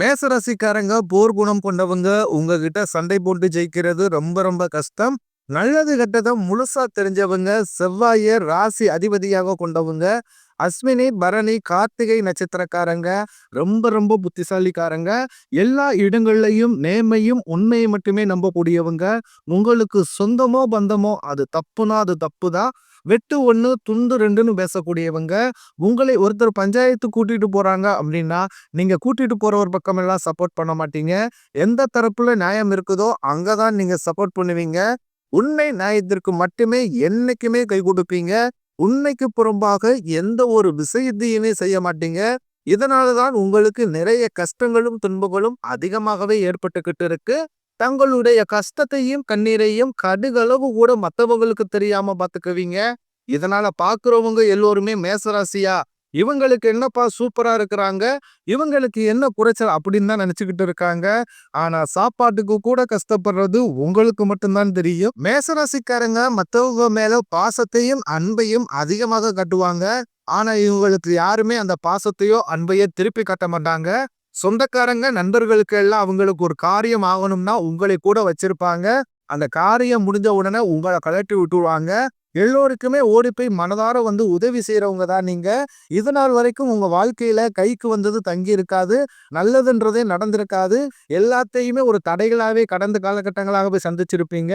மேசராசிக்காரங்க போர் குணம் கொண்டவங்க. உங்ககிட்ட சண்டை போட்டு ஜெயிக்கிறது ரொம்ப ரொம்ப கஷ்டம். நல்லது கெட்டத முழுசா தெரிஞ்சவங்க. செவ்வாய ராசி அதிபதியாக கொண்டவங்க. அஸ்வினி, பரணி, கார்த்திகை நட்சத்திரக்காரங்க ரொம்ப ரொம்ப புத்திசாலிக்காரங்க. எல்லா இடங்கள்லயும் நேர்மையும் உண்மையை மட்டுமே நம்பக்கூடியவங்க. உங்களுக்கு சொந்தமோ பந்தமோ அது தப்புனா அது தப்பு தான். வெட்டு 1 துண்டு 2ன்னு பேசக்கூடியவங்க. உங்களை ஒருத்தர் பஞ்சாயத்து கூட்டிட்டு போறாங்க அப்படின்னா, நீங்க கூட்டிட்டு போறவர் பக்கமெல்லாம் சப்போர்ட் பண்ண மாட்டீங்க. எந்த தரப்புல நியாயம் இருக்குதோ அங்க தான் நீங்க சப்போர்ட் பண்ணுவீங்க. உண்மை நியாயத்திற்கு மட்டுமே என்னைக்குமே கை கொடுப்பீங்க. உண்மைக்கு புறம்பாக எந்த ஒரு விஷயத்தையுமே செய்ய மாட்டீங்க. இதனால தான் உங்களுக்கு நிறைய கஷ்டங்களும் துன்பங்களும் அதிகமாகவே ஏற்பட்டுக்கிட்டு இருக்கு. தங்களுடைய கஷ்டத்தையும் கண்ணீரையும் கடுகளவு கூட மத்தவங்களுக்கு தெரியாம பாத்துக்குவீங்க. இதனால பாக்குறவங்க எல்லோருமே மேசராசியா இவங்களுக்கு என்னப்பா சூப்பரா இருக்கிறாங்க, இவங்களுக்கு என்ன குறைச்சல் அப்படின்னு தான் நினைச்சுக்கிட்டு இருக்காங்க. ஆனா சாப்பாட்டுக்கு கூட கஷ்டப்படுறது உங்களுக்கு மட்டும்தான் தெரியும். மேசராசிக்காரங்க மத்தவங்க மேல பாசத்தையும் அன்பையும் அதிகமாக கட்டுவாங்க. ஆனா இவங்களுக்கு யாருமே அந்த பாசத்தையோ அன்பையோ திருப்பி கட்ட மாட்டாங்க. சொந்தக்காரங்க நண்பர்களுக்கு எல்லாம் அவங்களுக்கு ஒரு காரியம் ஆகணும்னா உங்களை கூட வச்சிருப்பாங்க. அந்த காரியம் முடிஞ்ச உடனே உங்களை கழட்டி விட்டுருவாங்க. எல்லோருக்குமே ஓடி போய் மனதார வந்து உதவி செய்யறவங்க தான் நீங்க. இது நாள் வரைக்கும் உங்க வாழ்க்கையில கைக்கு வந்தது தங்கி இருக்காது. நல்லதுன்றதே நடந்திருக்காது. எல்லாத்தையுமே ஒரு தடைகளாவே கடந்த காலகட்டங்களாகவே சந்திச்சிருப்பீங்க.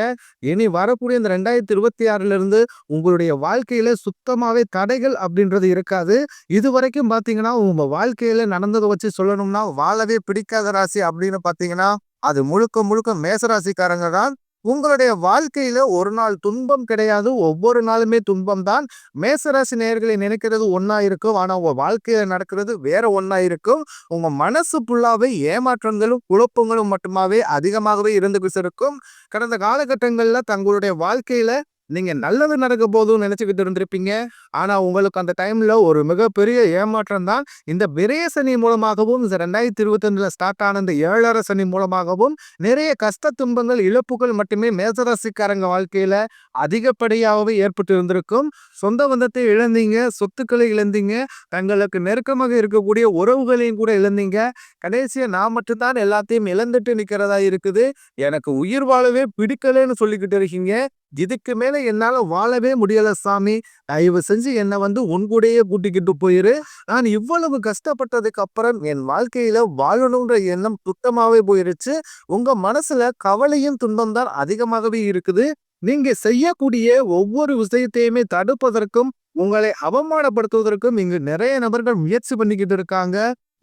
இனி வரக்கூடிய இந்த 2026ல இருந்து உங்களுடைய வாழ்க்கையில சுத்தமாவே தடைகள் அப்படின்றது இருக்காது. இதுவரைக்கும் பாத்தீங்கன்னா உங்க வாழ்க்கையில நடந்ததை வச்சு சொல்லணும்னா வாழவே பிடிக்காத ராசி அப்படின்னு பாத்தீங்கன்னா அது முழுக்க முழுக்க மேசராசிக்காரங்க தான். உங்களுடைய வாழ்க்கையில ஒரு நாள் துன்பம் கிடையாது. ஒவ்வொரு நாளுமே துன்பம் தான். மேசராசி நேயர்களை நினைக்கிறது ஒண்ணா இருக்கும். ஆனா உங்க வாழ்க்கையில நடக்கிறது வேற ஒண்ணா இருக்கும். உங்க மனசு ஃபுல்லாவே ஏமாற்றங்களும் குழப்பங்களும் மட்டுமாவே அதிகமாகவே இருந்துகிட்டு இருக்கும். கடந்த காலகட்டங்கள்ல தங்களுடைய வாழ்க்கையில நீங்க நல்லது நடக்க போதும்னு நினைச்சுக்கிட்டு இருந்திருப்பீங்க. ஆனா உங்களுக்கு அந்த டைம்ல ஒரு மிகப்பெரிய ஏமாற்றம் தான். இந்த விரய சனி மூலமாகவும் இந்த 2025ல ஸ்டார்ட் ஆன இந்த 7 சனி மூலமாகவும் நிறைய கஷ்ட துன்பங்கள் இழப்புகள் மட்டுமே மேசராசிக்காரங்க வாழ்க்கையில அதிகப்படியாகவே ஏற்பட்டு இருந்திருக்கும். சொந்த பந்தத்தை இழந்தீங்க, சொத்துக்களை இழந்தீங்க, தங்களுக்கு நெருக்கமாக இருக்கக்கூடிய உறவுகளையும் கூட இழந்தீங்க. கடைசியா நான் மட்டும்தான் எல்லாத்தையும் இழந்துட்டு நிக்கிறதா இருக்குது, எனக்கு உயிர் வாழவே பிடிக்கலன்னு சொல்லிக்கிட்டு இருக்கீங்க. இதுக்கு மேல என்னால வாழவே முடியல சாமி, தயவு செஞ்சு என்ன வந்து உன் கூடயே கூட்டிக்கிட்டு போயிரு. நான் இவ்வளவு கஷ்டப்பட்டதுக்கு அப்புறம் என் வாழ்க்கையில வாழணும்ன்ற எண்ணம் சுத்தமாவே போயிருச்சு. உங்க மனசுல கவலையும் துன்பம் தான் அதிகமாகவே இருக்குது. நீங்க செய்யக்கூடிய ஒவ்வொரு விஷயத்தையுமே தடுப்பதற்கும், உங்களை அவமானப்படுத்துவதற்கும் இங்கு நிறைய நபர்கள் முயற்சி பண்ணிக்கிட்டு இருக்காங்க.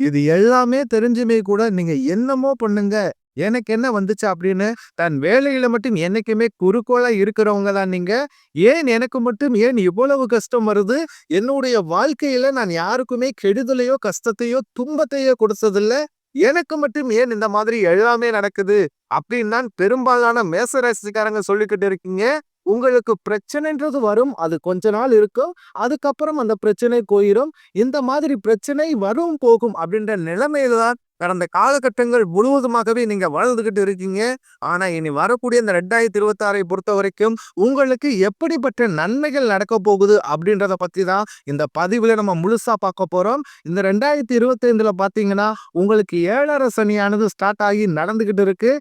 இது எல்லாமே தெரிஞ்சுமே கூட நீங்க என்னமோ பண்ணுங்க, எனக்கு என்ன வந்துச்சு அப்படின்னு தன் வேலையில மட்டும் என்னைக்குமே குறிக்கோளா இருக்கிறவங்க தான் நீங்க. ஏன் எனக்கு மட்டும் ஏன் இவ்வளவு கஷ்டம் வருது? என்னுடைய வாழ்க்கையில நான் யாருக்குமே கெடுதலையோ, கஷ்டத்தையோ, துன்பத்தையோ கொடுத்ததில்ல. எனக்கு மட்டும் ஏன் இந்த மாதிரி எல்லாமே நடக்குது? அப்படின்னு தான் பெரும்பாலான மேசராசிக்காரங்க சொல்லிக்கிட்டு இருக்கீங்க. உங்களுக்கு பிரச்சனைன்றது வரும். அது கொஞ்ச நாள் இருக்கும். அதுக்கப்புறம் அந்த பிரச்சனை போயிரும். இந்த மாதிரி பிரச்சனை வரும், போகும் அப்படின்ற நிலைமையில தான் கடந்த காலகட்டங்கள் முழுவதுமாகவே நீங்க வாழ்ந்துகிட்டு இருக்கீங்க. ஆனா இனி வரக்கூடிய இந்த 2026ஐ பொறுத்தவரைக்கும் உங்களுக்கு எப்படிப்பட்ட நன்மைகள் நடக்க போகுது அப்படின்றத பத்தி தான் இந்த பதிவுல நம்ம முழுசா பார்க்க போறோம். இந்த 2025ல பாத்தீங்கன்னா உங்களுக்கு 7 சனியானது ஸ்டார்ட் ஆகி நடந்துகிட்டு இருக்கு.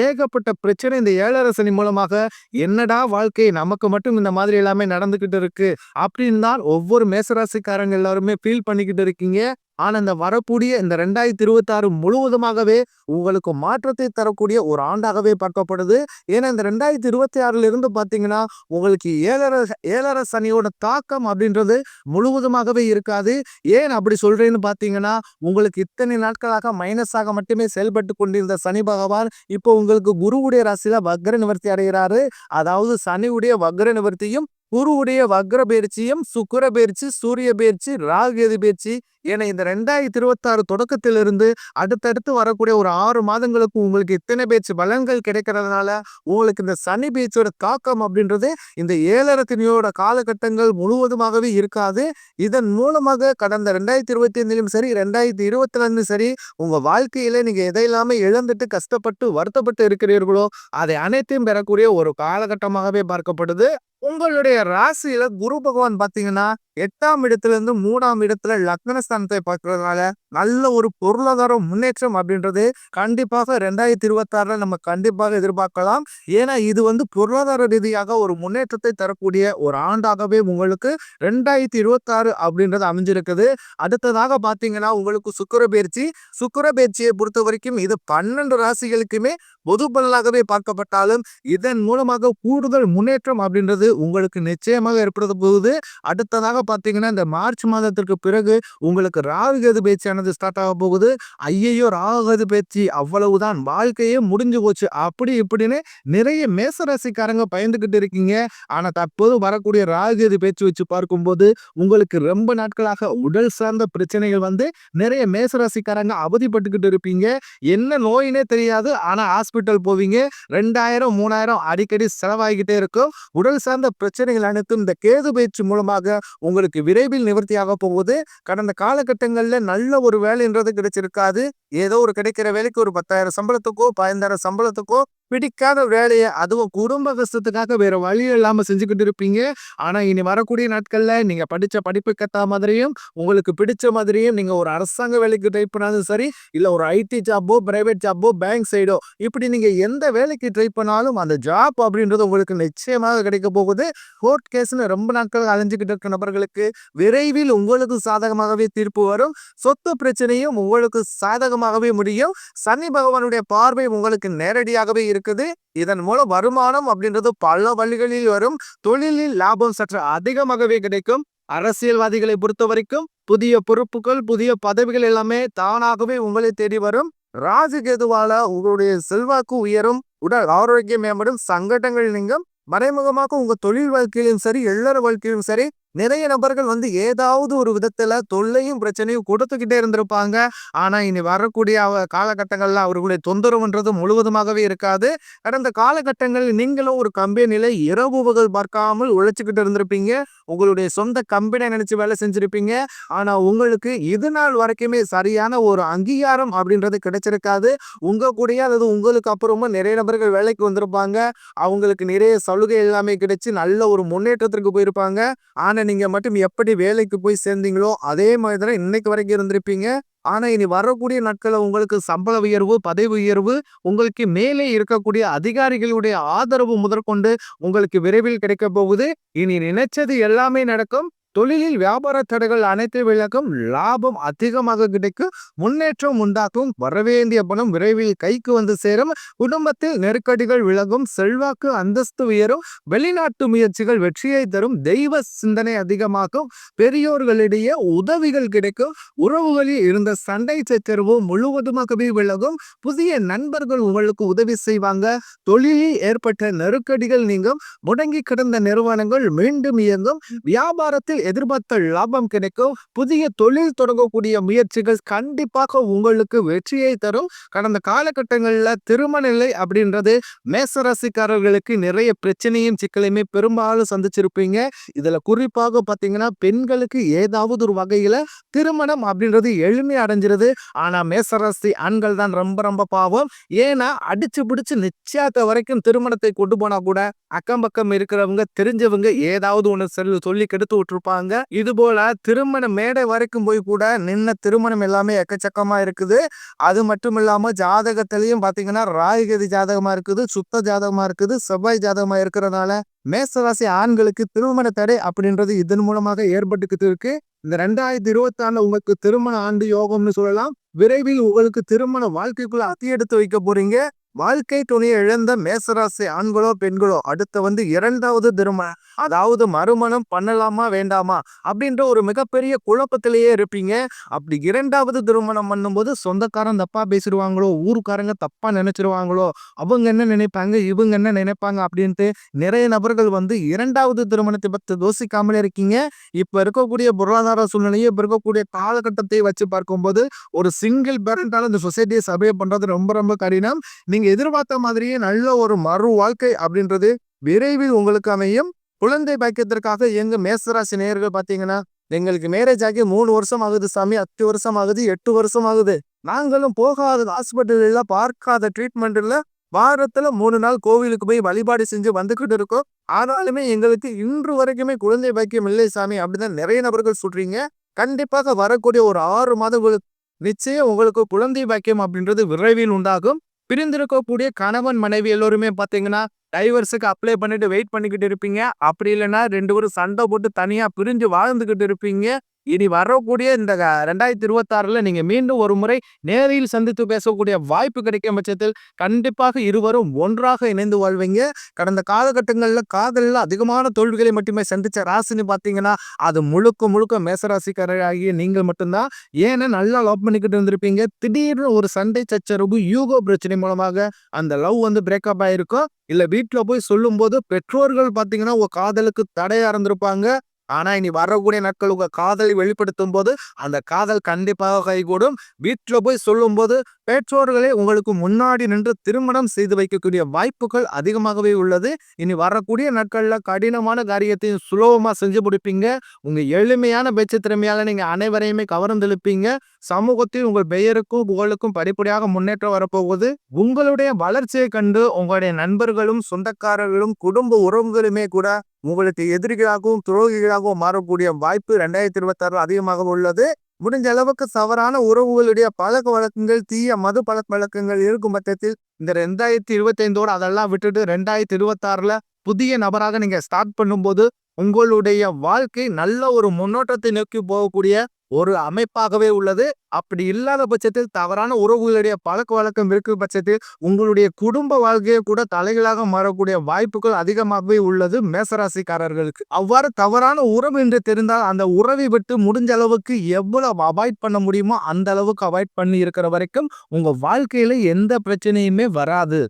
ஏகப்பட்ட பிரச்சனை இந்த 7 சனி மூலமாக என்னடா வாழ்க்கை நமக்கு மட்டும் இந்த மாதிரி எல்லாமே நடந்துகிட்டு இருக்கு அப்படின்னு தான் ஒவ்வொரு மேசராசிக்காரங்க எல்லாருமே ஃபீல் பண்ணிக்கிட்டு இருக்கீங்க. ஆனா இந்த வரக்கூடிய இந்த 2026 முழுவதுமாகவே உங்களுக்கு மாற்றத்தை தரக்கூடிய ஒரு ஆண்டாகவே பார்க்கப்படுது. ஏன்னா இந்த 2026ல இருந்து பாத்தீங்கன்னா உங்களுக்கு 7 சனியோட தாக்கம் அப்படின்றது முழுவதுமாகவே இருக்காது. ஏன் அப்படி சொல்றேன்னு பாத்தீங்கன்னா உங்களுக்கு இத்தனை நாட்களாக மைனஸாக மட்டுமே செயல்பட்டு கொண்டிருந்த சனி பகவான் இப்போ உங்களுக்கு குருவுடைய ராசியில வக்ர நிவர்த்தி அடைகிறாரு. அதாவது சனியுடைய வக்ர நிவர்த்தியும், குருவுடைய வக்ர பயிற்சியும், சுக்கிர பயிற்சி, சூரிய பயிற்சி, ராகு கேது பயிற்சி என இந்த 2026 தொடக்கத்திலிருந்து அடுத்தடுத்து வரக்கூடிய ஒரு 6 மாதங்களுக்கு உங்களுக்கு இத்தனை பயிற்சி பலன்கள் கிடைக்கிறதுனால உங்களுக்கு இந்த சனி பயிற்சியோட தாக்கம் அப்படின்றது இந்த 7 சனியோட காலகட்டங்கள் முழுவதுமாகவே இருக்காது. இதன் மூலமாக கடந்த 2025லும் சரி, 2022 சரி, உங்க வாழ்க்கையில நீங்க எதையெல்லாமே இழந்துட்டு கஷ்டப்பட்டு வருத்தப்பட்டு இருக்கிறீர்களோ அதை அனைத்தையும் பெறக்கூடிய ஒரு காலகட்டமாகவே பார்க்கப்படுது. உங்களுடைய உங்களுடைய ராசியில குரு பகவான் பாத்தீங்கன்னா 8ஆம் இடத்துல இருந்து 3ஆம் இடத்துல லக்னஸ்தானத்தை பார்க்கறதுனால நல்ல ஒரு பொருளாதார முன்னேற்றம் அப்படின்றது கண்டிப்பாக 2026ல நம்ம கண்டிப்பாக எதிர்பார்க்கலாம். ஏன்னா இது வந்து பொருளாதார ரீதியாக ஒரு முன்னேற்றத்தை தரக்கூடிய ஒரு ஆண்டாகவே உங்களுக்கு 2026 அப்படின்றது அமைஞ்சிருக்குது. அடுத்ததாக பாத்தீங்கன்னா உங்களுக்கு சுக்கிர பயிற்சியை பொறுத்த வரைக்கும் இது 12 ராசிகளுக்குமே பொது பலனாகவே பார்க்கப்பட்டாலும் இதன் மூலமாக கூடுதல் முன்னேற்றம் அப்படின்றது உங்களுக்கு நிச்சயமாக ஏற்படுத்த போகுது. அடுத்ததாக பாத்தீங்கன்னா இந்த மார்ச் மாதத்திற்கு பிறகு உங்களுக்கு ராகு கேது பயிற்சியானது ஸ்டார்ட் ஆக போகுது. ஐயையோ, ராகு கேது பயிற்சி அவ்வளவுதான், வாழ்க்கையே முடிஞ்சு போச்சு அப்படி இப்படின்னு நிறைய மேசராசிக்காரங்க பயந்துகிட்டு இருக்கீங்க. ஆனா தற்போது வரக்கூடிய ராகு கேது பயிற்சி வச்சு பார்க்கும்போது உங்களுக்கு ரொம்ப நாட்களாக உடல் சார்ந்த பிரச்சனைகள் வந்து நிறைய மேசராசிக்காரங்க அவதிப்பட்டுக்கிட்டு இருப்பீங்க. என்ன நோயினே தெரியாது, ஆனா ஹாஸ்பிட்டல் போவீங்க. 2000 3000 அடிக்கடி செலவாகிக்கிட்டே இருக்கும். உடல் சார்ந்த பிரச்சனைகள் அனைத்தும் இந்த கேது பயிற்சி மூலமாக உங்களுக்கு விரைவில் நிவர்த்தியாக போகுது. கடந்த காலகட்டங்கள்ல நல்ல ஒரு வேலைன்றது கிடைச்சிருக்காது. ஏதோ ஒரு கிடைக்கிற வேலைக்கு ஒரு 10,000 சம்பளத்துக்கோ 15,000 சம்பளத்துக்கோ பிடிக்காத வேலைய, அதுவும் குடும்ப கஷ்டத்துக்காக வேற வழி இல்லாம செஞ்சுக்கிட்டு இருப்பீங்க. ஆனா இனி வரக்கூடிய நாட்கள்ல நீங்க படிச்ச படிப்புக்கு ஏத்த மாதிரியும் உங்களுக்கு பிடிச்ச மாதிரியும் நீங்க ஒரு அரசாங்க வேலைக்கு ட்ரை பண்ணாலும் சரி, இல்ல ஒரு ஐடி ஜாப்போ பிரைவேட் ஜாப்போ பேங்க் சைடோ இப்படி நீங்க எந்த வேலைக்கு ட்ரை பண்ணாலும் அந்த ஜாப் அப்படின்றது உங்களுக்கு நிச்சயமாக கிடைக்க போகுது. கோர்ட் கேஸ்னு ரொம்ப நாட்கள் அலைஞ்சுக்கிட்டு இருக்க நபர்களுக்கு விரைவில் உங்களுக்கு சாதகமாகவே தீர்ப்பு வரும். சொத்து பிரச்சனையும் உங்களுக்கு சாதகமாகவே முடியும். சனி பகவானுடைய பார்வை உங்களுக்கு நேரடியாகவே இருக்குது. இதன் மூலம் வருமானம் அப்படின்றது பல வழிகளில் வரும். தொழிலில் லாபம் சற்று அதிகமாகவே கிடைக்கும். அரசியல்வாதிகளை பொறுத்த வரைக்கும் புதிய பொறுப்புகள் புதிய பதவிகள் எல்லாமே தானாகவே உங்களை தேடி வரும். ராகு கேதுவால உங்களுடைய செல்வாக்கு உயரும், உடல் ஆரோக்கியம் மேம்படும், சங்கடங்கள் நீங்கும். மறைமுகமாக உங்க தொழில் வாழ்க்கையிலும் சரி எல்லார வாழ்க்கையிலும் சரி நிறைய நபர்கள் வந்து ஏதாவது ஒரு விதத்துல தொல்லையும் பிரச்சனையும் கொடுத்துக்கிட்டே இருந்திருப்பாங்க. ஆனா இனி வரக்கூடிய காலகட்டங்கள்ல அவர்களுடைய தொந்தரவுன்றது முழுவதுமாகவே இருக்காது. கடந்த காலகட்டங்களில் நீங்களும் ஒரு கம்பெனில இரவு பகல் பார்க்காமல் உழைச்சுக்கிட்டு இருந்திருப்பீங்க. உங்களுடைய சொந்த கம்பெனியை நினைச்சு வேலை செஞ்சிருப்பீங்க. ஆனா உங்களுக்கு இது நாள் வரைக்குமே சரியான ஒரு அங்கீகாரம் அப்படின்றது கிடைச்சிருக்காது. உங்க கூடயே அல்லது உங்களுக்கு அப்புறமா நிறைய நபர்கள் வேலைக்கு வந்திருப்பாங்க. அவங்களுக்கு நிறைய சலுகை எல்லாமே கிடைச்சு நல்ல ஒரு முன்னேற்றத்திற்கு போயிருப்பாங்க. ஆனா நீங்க மட்டும் எப்படி வேலைக்கு போய் சேர்ந்தீங்களோ அதே மாதிரி தானே இன்னைக்கு வரைக்கும் இருந்திருப்பீங்க. ஆனா இனி வரக்கூடிய நாட்கள்ல உங்களுக்கு சம்பள உயர்வு பதவி உயர்வு உங்களுக்கு மேலே இருக்கக்கூடிய அதிகாரிகளுடைய ஆதரவு முதற்கொண்டு உங்களுக்கு விரைவில் கிடைக்க போகுது. இனி நினைச்சது எல்லாமே நடக்கும். தொழிலில் வியாபார தடைகள் அனைத்து விலகும், லாபம் அதிகமாக கிடைக்கும், முன்னேற்றம் உண்டாக்கும், வரவேண்டிய பணம் விரைவில் கைக்கு வந்து சேரும், குடும்பத்தில் நெருக்கடிகள் விலகும், செல்வாக்கு அந்தஸ்து உயரும், வெளிநாட்டு முயற்சிகள் வெற்றியை தரும், தெய்வ சிந்தனை அதிகமாகும், பெரியோர்களிடையே உதவிகள் கிடைக்கும், உறவுகளில் இருந்த சண்டை சச்சரவு முழுவதுமாகவே விலகும், புதிய நண்பர்கள் உங்களுக்கு உதவி செய்வாங்க, தொழிலில் ஏற்பட்ட நெருக்கடிகள் நீங்கும், முடங்கி கிடந்த நிறுவனங்கள் மீண்டும் இயங்கும், வியாபாரத்தில் எதிர்பார்த்த லாபம் கிடைக்கும், புதிய தொழில் தொடங்கக்கூடிய முயற்சிகள் கண்டிப்பாக உங்களுக்கு வெற்றியை தரும். கடந்த காலகட்டங்களில் திருமண நிலை அப்படின்றது மேசராசிக்காரர்களுக்கு நிறைய பிரச்சனையும் சிக்கலையுமே பெரும்பாலும் சந்திச்சிருப்பீங்க. இதுல குறிப்பாக பாத்தீங்கன்னா பெண்களுக்கு ஏதாவது ஒரு வகையில திருமணம் அப்படின்றது எளிமை அடைஞ்சிருது. ஆனா மேசராசி ஆண்கள் தான் ரொம்ப ரொம்ப பாவம். ஏன்னா அடிச்சு பிடிச்சு நிச்சயத்தை வரைக்கும் திருமணத்தை கொண்டு போனா கூட அக்கம் பக்கம் இருக்கிறவங்க தெரிஞ்சவங்க ஏதாவது ஒண்ணு சொல்லி கெடுத்து விட்டுருப்பாங்க. இது போல திருமண மேடை வரைக்கும் போய் கூட நின்ன திருமணம் எல்லாமே எக்கச்சக்கமா இருக்குது. அது மட்டும் இல்லாம ஜாதகத்திலையும் பாத்தீங்கன்னா ராகுகேது ஜாதகமா இருக்குது, சுத்த ஜாதகமா இருக்குது, செவ்வாய் ஜாதகமா இருக்கிறதுனால மேசராசி ஆண்களுக்கு திருமண தடை அப்படின்றது இதன் மூலமாக ஏற்பட்டுக்கிட்டு இருக்கு. இந்த 2026 உங்களுக்கு திருமண ஆண்டு யோகம்னு சொல்லலாம். விரைவில் உங்களுக்கு திருமண வாழ்க்கைக்குள்ள அத்தி எடுத்து வைக்க போறீங்க. வாழ்க்கை துணையை இழந்த மேசராசி ஆண்களோ பெண்களோ அடுத்த வந்து 2வது திருமணம், அதாவது மறுமணம் பண்ணலாமா வேண்டாமா அப்படின்ற ஒரு மிகப்பெரிய குழப்பத்திலேயே இருப்பீங்க. அப்படி 2வது திருமணம் பண்ணும்போது சொந்தக்காரன் தப்பா பேசிடுவாங்களோ, ஊருக்காரங்க தப்பா நினைச்சிருவாங்களோ, அவங்க என்ன நினைப்பாங்க இவங்க என்ன நினைப்பாங்க அப்படின்ட்டு நிறைய நபர்கள் வந்து 2வது திருமணத்தை பத்தி யோசிக்காமலே இருக்கீங்க. இப்ப இருக்கக்கூடிய பொருளாதார சூழ்நிலையை இப்ப இருக்கக்கூடிய காலகட்டத்தை வச்சு பார்க்கும்போது ஒரு சிங்கிள் பேரண்டால இந்த சொசைட்டியை சர்வே பண்றது ரொம்ப ரொம்ப கடினம். நீங்க எதிர்பார்த்த மாதிரியே நல்ல ஒரு மறு வாழ்க்கை அப்படின்றது விரைவில் உங்களுக்கு அமையும். குழந்தை பாக்கியத்திற்காக எங்க மேசராசி நேயர்கள் பாத்தீங்கன்னா எங்களுக்கு மேரேஜ் ஆகி 3 வருஷம் ஆகுது சாமி, 8 வருஷம் ஆகுது, 8 வருஷம் ஆகுது, நாங்களும் போகாத ஹாஸ்பிட்டல் இல்ல, பார்க்காத ட்ரீட்மெண்ட் இல்ல, வாரத்துல 3 நாள் கோவிலுக்கு போய் வழிபாடு செஞ்சு வந்துகிட்டு இருக்கோம். ஆனாலுமே எங்களுக்கு இன்று வரைக்குமே குழந்தை பாக்கியம் இல்லை சாமி அப்படிதான் நிறைய நபர்கள் சொல்றீங்க. கண்டிப்பாக வரக்கூடிய ஒரு 6 மாதங்களுக்கு நிச்சயம் உங்களுக்கு குழந்தை பாக்கியம் அப்படின்றது விரைவில் உண்டாகும். பிரிந்திருக்கக்கூடிய கணவன் மனைவி எல்லோருமே பாத்தீங்கன்னா டைவர்ஸுக்கு அப்ளை பண்ணிட்டு வெயிட் பண்ணிக்கிட்டு இருப்பீங்க. அப்படி இல்லைன்னா 2 பேரும் சண்டை போட்டு தனியா பிரிஞ்சு வாழ்ந்துகிட்டு இருப்பீங்க. இனி வரக்கூடிய இந்த 2026ல நீங்க மீண்டும் ஒரு முறை நேரில் சந்தித்து பேசக்கூடிய வாய்ப்பு கிடைக்கும் பட்சத்தில் கண்டிப்பாக இருவரும் ஒன்றாக இணைந்து வாழ்வீங்க. கடந்த காலகட்டங்கள்ல காதல்ல அதிகமான தோல்விகளை மட்டுமே சந்திச்ச ராசின்னு பாத்தீங்கன்னா அது முழுக்க முழுக்க மேசராசிக்காரராகிய நீங்கள் மட்டும்தான். ஏன்னா நல்லா லவ் பண்ணிக்கிட்டு இருந்திருப்பீங்க. திடீர்னு ஒரு சண்டை சச்சரவு யூகோ பிரச்சனை மூலமாக அந்த லவ் பிரேக்கப் ஆயிருக்கும். இல்ல வீட்டுல போய் சொல்லும் போது பெற்றோர்கள் பாத்தீங்கன்னா உங்க காதலுக்கு தடையா இருந்திருப்பாங்க. ஆனா இனி வரக்கூடிய நாட்கள் உங்க காதலை வெளிப்படுத்தும் போது அந்த காதல் கண்டிப்பாக கைகூடும். வீட்டுல போய் சொல்லும் போது பெற்றோர்களே உங்களுக்கு முன்னாடி நின்று திருமணம் செய்து வைக்கக்கூடிய வாய்ப்புகள் அதிகமாகவே உள்ளது. இனி வரக்கூடிய நாட்கள்ல கடினமான காரியத்தையும் சுலபமா செஞ்சு முடிப்பீங்க. உங்க எளிமையான பேச்சு திறமையால நீங்க அனைவரையுமே கவர்ந்தெழுப்பீங்க. சமூகத்தில் உங்கள் பெயருக்கும் புகழுக்கும் படிப்படியாக முன்னேற்றம் வரப்போகுது. உங்களுடைய வளர்ச்சியை கண்டு உங்களுடைய நண்பர்களும் சொந்தக்காரர்களும் குடும்ப உறவுகளுமே கூட உங்களுக்கு எதிரிகளாகவும் துரோகிகளாகவும் மாறக்கூடிய வாய்ப்பு 2026 அதிகமாக உள்ளது. முடிஞ்ச அளவுக்கு தவறான உறவுகளுடைய பழக்க வழக்கங்கள் தீய மது பழக்க வழக்கங்கள் இருக்கும் பட்சத்தில் இந்த 2025ஓட அதெல்லாம் விட்டுட்டு 2026ல புதிய நபராக நீங்க ஸ்டார்ட் பண்ணும்போது உங்களுடைய வாழ்க்கை நல்ல ஒரு முன்னோட்டத்தை நோக்கி போகக்கூடிய ஒரு அமைப்பாகவே உள்ளது. அப்படி இல்லாத பட்சத்தில் தவறான உறவுகளுடைய பழக்க வழக்கம் இருக்கும் பட்சத்தில் உங்களுடைய குடும்ப வாழ்க்கையை கூட தலைகளாக மாறக்கூடிய வாய்ப்புகள் அதிகமாகவே உள்ளது மேசராசிக்காரர்களுக்கு. அவ்வாறு தவறான உறவு என்று தெரிந்தால் அந்த உறவை விட்டு முடிஞ்ச அளவுக்கு எவ்வளவு அவாய்ட் பண்ண முடியுமோ அந்த அளவுக்கு அவாய்ட் பண்ணி இருக்கிற வரைக்கும் உங்க வாழ்க்கையில எந்த பிரச்சனையுமே வராது.